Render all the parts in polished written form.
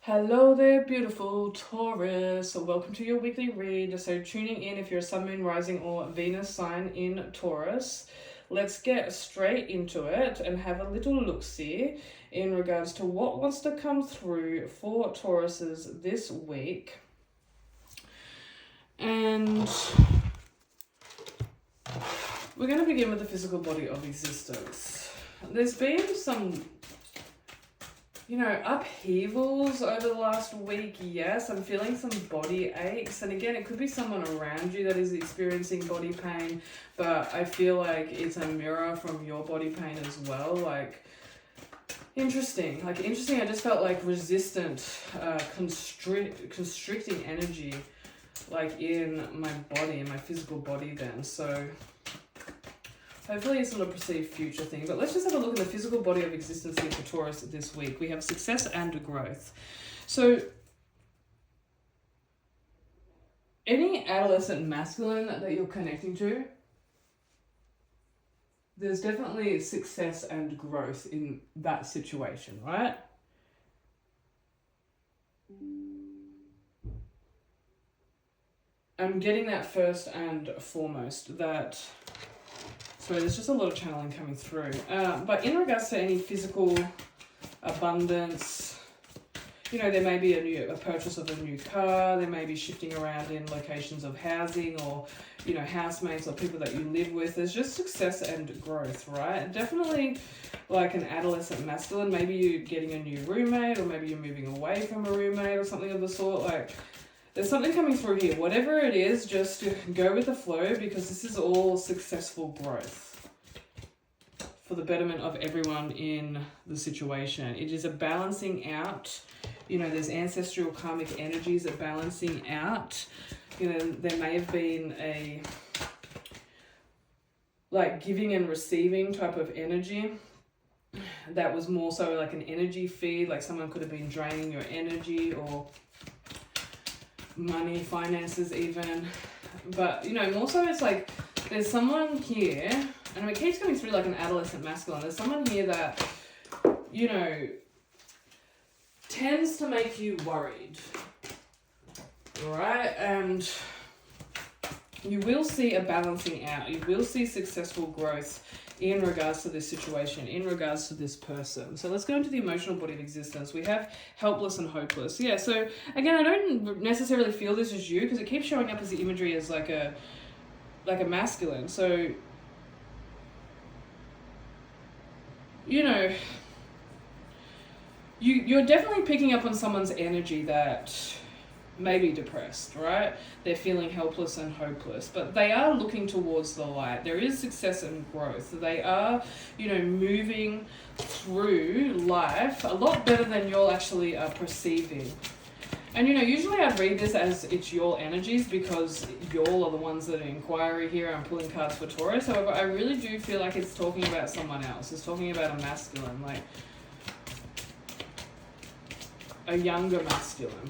Hello there, beautiful Taurus. So welcome to your weekly read. So tuning in if you're a Sun, Moon, Rising, or Venus sign in Taurus. Let's get straight into it and have a little look-see in regards to what wants to come through for Tauruses this week. And we're going to begin with the physical body of existence. There's been some upheavals over the last week. Yes, I'm feeling some body aches. And again, it could be someone around you that is experiencing body pain, but I feel like it's a mirror from your body pain as well. Interesting. I just felt like resistant, constricting energy, in my body, in my physical body then. So hopefully it's not a perceived future thing, but let's just have a look at the physical body of existence here for Taurus this week. We have success and growth. So any adolescent masculine that you're connecting to, there's definitely success and growth in that situation, right? I'm getting that first and foremost, that... So there's just a lot of channeling coming through. But in regards to any physical abundance, there may be a purchase of a new car, there may be shifting around in locations of housing or, housemates or people that you live with. There's just success and growth, right? Definitely like an adolescent masculine. Maybe you're getting a new roommate, or maybe you're moving away from a roommate or something of the sort. There's something coming through here. Whatever it is, just go with the flow, because this is all successful growth for the betterment of everyone in the situation. It is a balancing out. There's ancestral karmic energies that balancing out. There may have been a giving and receiving type of energy that was more so like an energy feed. Like someone could have been draining your energy, or money, finances even. But more so it's like there's someone here, and it keeps coming through like an adolescent masculine. There's someone here that tends to make you worried, right? And you will see a balancing out. You will see successful growth in regards to this situation, in regards to this person. So let's go into the emotional body of existence. We have helpless and hopeless. Yeah, so again, I don't necessarily feel this is you, because it keeps showing up as the imagery as like a masculine. So, you're definitely picking up on someone's energy that may be depressed, right? They're feeling helpless and hopeless, but they are looking towards the light. There is success and growth. They are, moving through life a lot better than you're actually perceiving. And, usually I'd read this as it's your energies, because y'all are the ones that are inquiry here. I'm pulling cards for Taurus. However, I really do feel like it's talking about someone else. It's talking about a masculine, like a younger masculine.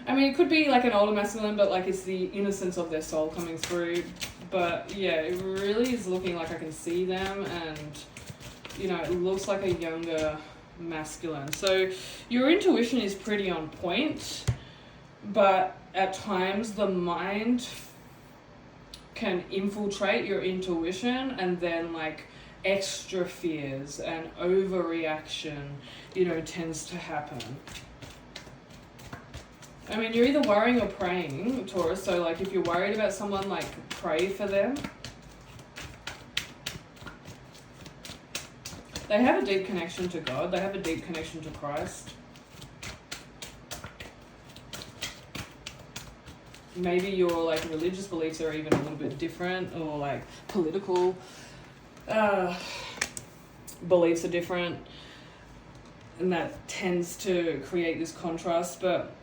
I mean, it could be like an older masculine, but it's the innocence of their soul coming through. But yeah, it really is looking like I can see them, and it looks like a younger masculine. So your intuition is pretty on point, but at times the mind can infiltrate your intuition, and then extra fears and overreaction, tends to happen. I mean, you're either worrying or praying, Taurus. So, if you're worried about someone, pray for them. They have a deep connection to God. They have a deep connection to Christ. Maybe your, religious beliefs are even a little bit different, or, political beliefs are different. And that tends to create this contrast, but...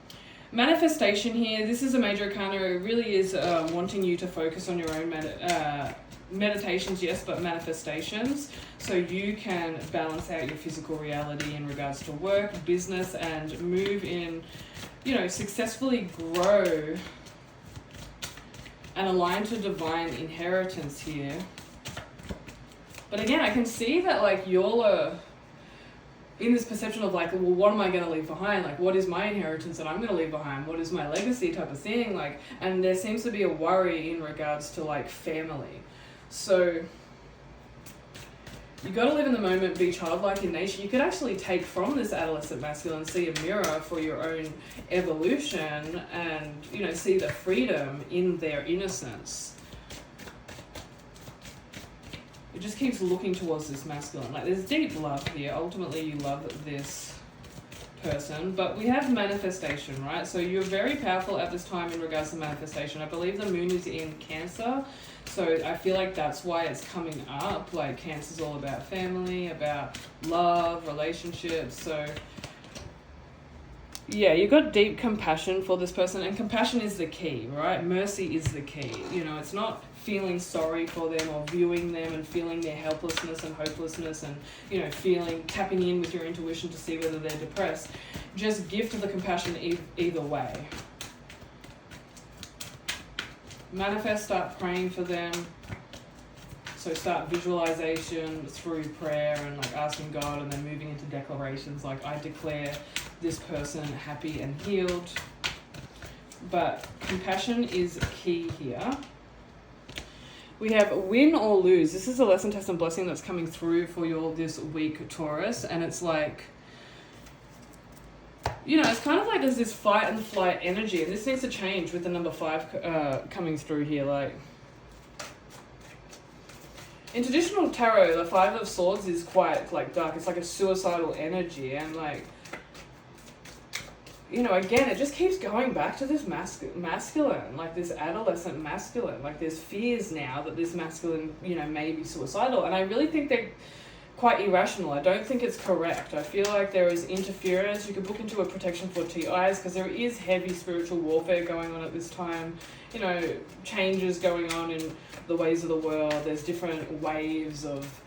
Manifestation here, this is a major arcana. It really is wanting you to focus on your own meditations, yes, but manifestations, so you can balance out your physical reality in regards to work, business, and move in, successfully grow and align to divine inheritance. here. Here. But again, I can see that, like, y'all are, you know, moving in, you know, successfully growing. But again, I can see that, like, y'all are, you know, moving in, you know, successfully growing. And align to divine inheritance here. But again, I can see that, like, y'all are, you know, moving in, you know, successfully growing. And align to divine inheritance here. But again, I can see that, like, y'all are in this perception of like, well, what am I going to leave behind? Like, what is my inheritance that I'm going to leave behind? What is my legacy type of thing? Like, and there seems to be a worry in regards to like family. So you got to live in the moment, be childlike in nature. You could actually take from this adolescent masculine, see a mirror for your own evolution, and, you know, see the freedom in their innocence. It just keeps looking towards this masculine. Like, there's deep love here. Ultimately, you love this person. But we have manifestation, right? So you're very powerful at this time in regards to manifestation. I believe the moon is in Cancer. So I feel like that's why it's coming up. Like, Cancer's all about family, about love, relationships. So yeah, you've got deep compassion for this person, and compassion is the key, right? Mercy is the key. You know, it's not feeling sorry for them or viewing them and feeling their helplessness and hopelessness and, you know, tapping in with your intuition to see whether they're depressed. Just gift the compassion either way. Manifest, start praying for them. So start visualization through prayer and like asking God, and then moving into declarations like, I declare this person happy and healed. But compassion is key here. We have win or lose. This is a lesson, test, and blessing that's coming through for you all this week, Taurus. And it's like, you know, it's kind of like there's this fight and flight energy. And this needs to change with the number 5 coming through here. Like, in traditional tarot, the 5 of Swords is quite like dark. It's like a suicidal energy. And like, you know, again, it just keeps going back to this masculine, like this adolescent masculine. Like, there's fears now that this masculine, you know, may be suicidal. And I really think they're quite irrational. I don't think it's correct. I feel like there is interference. You could book into a protection for TIs, because there is heavy spiritual warfare going on at this time. You know, changes going on in the ways of the world. There's different waves of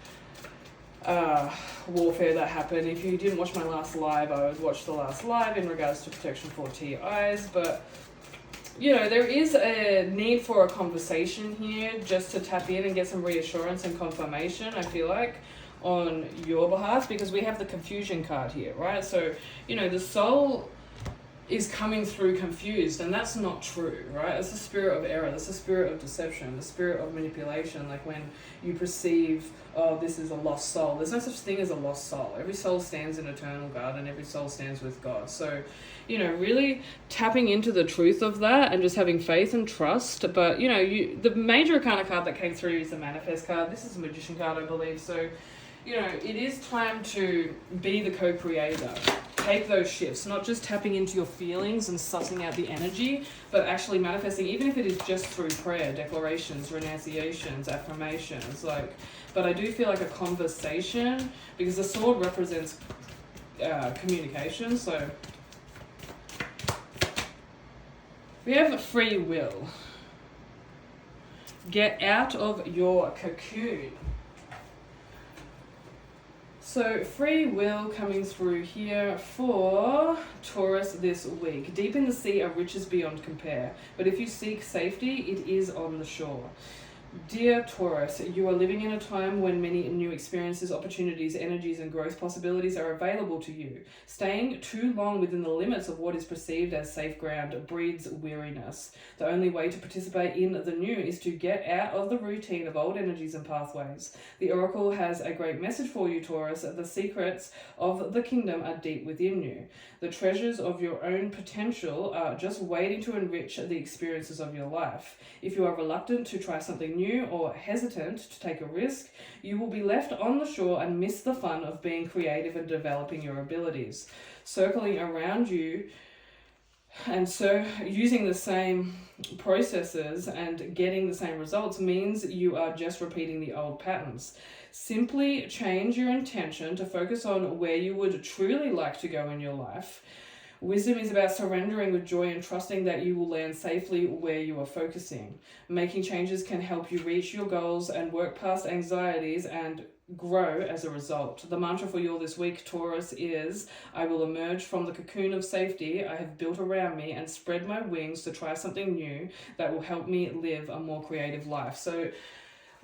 warfare that happen. If you didn't watch my last live, I would watch the last live in regards to protection for TIs. But, you know, there is a need for a conversation here just to tap in and get some reassurance and confirmation, I feel like, on your behalf, because we have the confusion card here, right? So, you know, the soul is coming through confused, and that's not true, right? It's the spirit of error. That's the spirit of deception, the spirit of manipulation. Like, when you perceive, oh, this is a lost soul. There's no such thing as a lost soul. Every soul stands in eternal God, and every soul stands with God. So, you know, really tapping into the truth of that and just having faith and trust. But, you know, the major kind of card that came through is the Manifest card. This is a Magician card, I believe. So, you know, it is time to be the co-creator. Take those shifts, not just tapping into your feelings and sussing out the energy, but actually manifesting, even if it is just through prayer, declarations, renunciations, affirmations. Like, but I do feel like a conversation, because the sword represents communication. So we have free will. Get out of your cocoon. So free will coming through here for Taurus this week. Deep in the sea are riches beyond compare, but if you seek safety, it is on the shore. Dear Taurus, you are living in a time when many new experiences, opportunities, energies, and growth possibilities are available to you. Staying too long within the limits of what is perceived as safe ground breeds weariness. The only way to participate in the new is to get out of the routine of old energies and pathways. The Oracle has a great message for you, Taurus. The secrets of the kingdom are deep within you. The treasures of your own potential are just waiting to enrich the experiences of your life. If you are reluctant to try something new or hesitant to take a risk, you will be left on the shore and miss the fun of being creative and developing your abilities. Circling around you, and so using the same processes and getting the same results means you are just repeating the old patterns. Simply change your intention to focus on where you would truly like to go in your life. Wisdom is about surrendering with joy and trusting that you will land safely where you are focusing. Making changes can help you reach your goals and work past anxieties and grow as a result. The mantra for you all this week, Taurus, is, I will emerge from the cocoon of safety I have built around me and spread my wings to try something new that will help me live a more creative life. So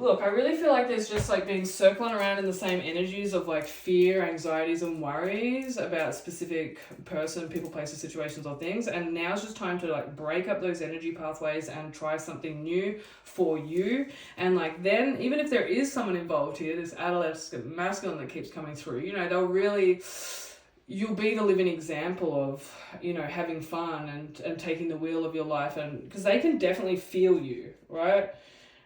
Look, I really feel like there's just like being circling around in the same energies of like fear, anxieties, and worries about specific person, people, places, situations, or things. And now's just time to like break up those energy pathways and try something new for you. And like then, even if there is someone involved here, this adolescent masculine that keeps coming through, you know, they'll really, you'll be the living example of, you know, having fun and taking the wheel of your life, and because they can definitely feel you, right?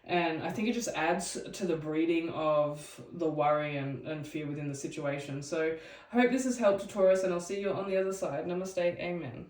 And I think it just adds to the breeding of the worry and fear within the situation. So I hope this has helped, Taurus, and I'll see you on the other side. Namaste. Amen.